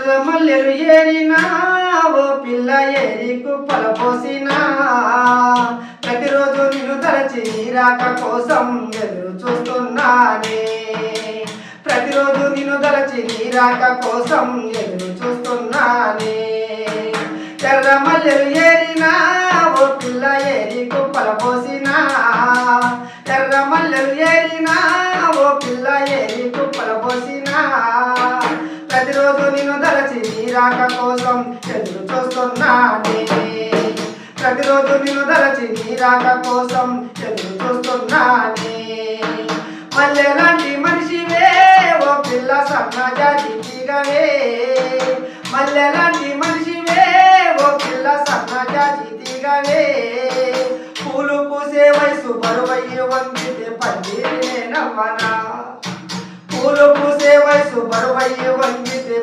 మల్లెలు ఏరినా ఓ పిల్ల ఏరి కుప్పల పోసినా ప్రతిరోజు నిన్ను తలచి రాక కోసం ఎదురు చూస్తున్నానే. ప్రతిరోజు నిన్ను తలచి రాక కోసం ఎదురు చూస్తున్నానే. ఎర్ర మల్లెలు ఏరినా ఓ పిల్ల ఏరి కుప్పల పోసినా ఎర్ర మల్లెలు ఏరినా ఓ పిల్ల ఏరి కుప్పల పోసినా ప్రతిరోజు నిన్ను తలచి రాక కోసం ఎదురు చూస్తున్నానే. ప్రతిరోజు నిన్ను తలచి రాక కోసం ఎదురు చూస్తున్నానే. మల్లె లాంటి మనిషివే ఓ పిల్ల సన్నజాజి తీగవే. మల్లె లాంటి మనిషివే ఓ పిల్ల సన్నజాజి తీగవే. పూలు పూసే వయసు బరువయ్యి వంగితే పందిరి నవ్వనా. పూలు పూసే వయసు బరువయ్యి వంగితే